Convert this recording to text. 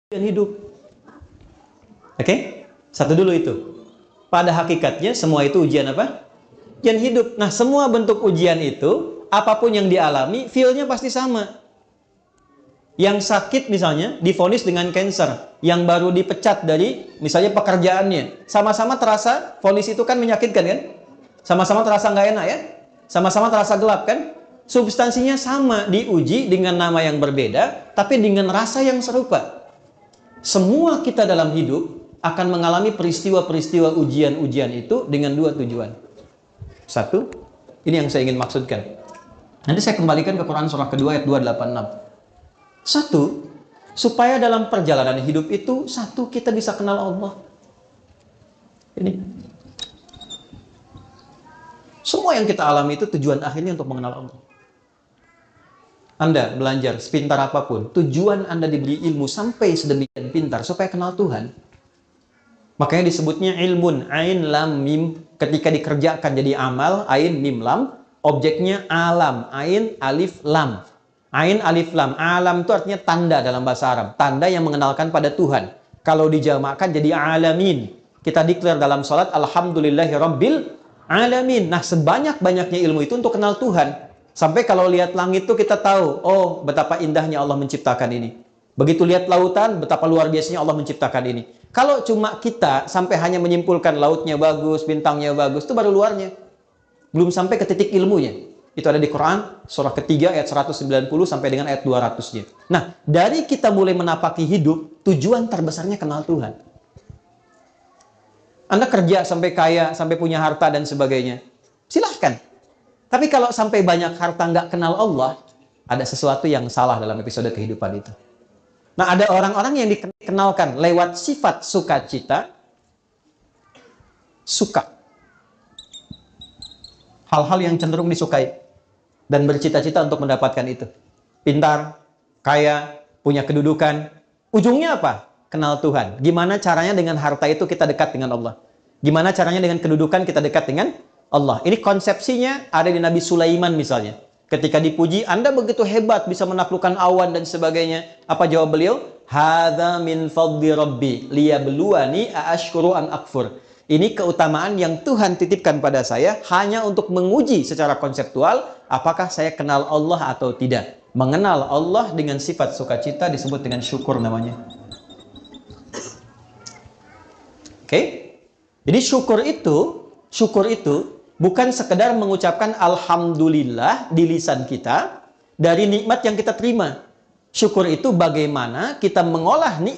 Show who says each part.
Speaker 1: ujian hidup. Oke? Satu dulu itu. Pada hakikatnya semua itu ujian apa? Ujian hidup. Nah, semua bentuk ujian itu, apapun yang dialami, feel-nya pasti sama. Yang sakit misalnya, divonis dengan kanker. Yang baru dipecat dari, misalnya pekerjaannya. Sama-sama terasa, vonis itu kan menyakitkan kan? Sama-sama terasa nggak enak ya? Sama-sama terasa gelap kan? Substansinya sama, diuji dengan nama yang berbeda, tapi dengan rasa yang serupa. Semua kita dalam hidup akan mengalami peristiwa-peristiwa ujian-ujian itu dengan dua tujuan. Satu, ini yang saya ingin maksudkan. Nanti saya kembalikan ke Quran surah kedua ayat 286. Satu, supaya dalam perjalanan hidup itu, satu, kita bisa kenal Allah. Ini. Semua yang kita alami itu tujuan akhirnya untuk mengenal Allah. Anda belajar sepintar apapun, tujuan Anda diberi ilmu sampai sedemikian pintar supaya kenal Tuhan. Makanya disebutnya ilmun, ain lam mim. Ketika dikerjakan jadi amal, ain mim lam, objeknya alam, ain alif lam. Ain alif lam, alam itu artinya tanda dalam bahasa Arab, tanda yang mengenalkan pada Tuhan. Kalau dijamakkan jadi alamin. Kita declare dalam salat alhamdulillahi rabbil alamin. Nah, sebanyak-banyaknya ilmu itu untuk kenal Tuhan. Sampai kalau lihat langit itu kita tahu, oh betapa indahnya Allah menciptakan ini. Begitu lihat lautan, betapa luar biasanya Allah menciptakan ini. Kalau cuma kita sampai hanya menyimpulkan lautnya bagus, bintangnya bagus, itu baru luarnya. Belum sampai ke titik ilmunya. Itu ada di Quran, surah ketiga ayat 190 sampai dengan ayat 200-nya. Nah, dari kita mulai menapaki hidup, tujuan terbesarnya kenal Tuhan. Anda kerja sampai kaya, sampai punya harta dan sebagainya. Silahkan. Tapi kalau sampai banyak harta nggak kenal Allah, ada sesuatu yang salah dalam episode kehidupan itu. Nah, ada orang-orang yang dikenalkan lewat sifat sukacita, suka. Hal-hal yang cenderung disukai. Dan bercita-cita untuk mendapatkan itu. Pintar, kaya, punya kedudukan. Ujungnya apa? Kenal Tuhan. Gimana caranya dengan harta itu kita dekat dengan Allah? Gimana caranya dengan kedudukan kita dekat dengan Allah? Ini konsepsinya ada di Nabi Sulaiman misalnya. Ketika dipuji, Anda begitu hebat bisa menaklukkan awan dan sebagainya. Apa jawab beliau? Hadza min fadli rabbi liyabluwani aashkuru am akfur. Ini keutamaan yang Tuhan titipkan pada saya hanya untuk menguji secara konseptual apakah saya kenal Allah atau tidak. Mengenal Allah dengan sifat sukacita disebut dengan syukur namanya. Oke? Jadi syukur itu bukan sekedar mengucapkan alhamdulillah di lisan kita dari nikmat yang kita terima. Syukur itu bagaimana kita mengolah nikmat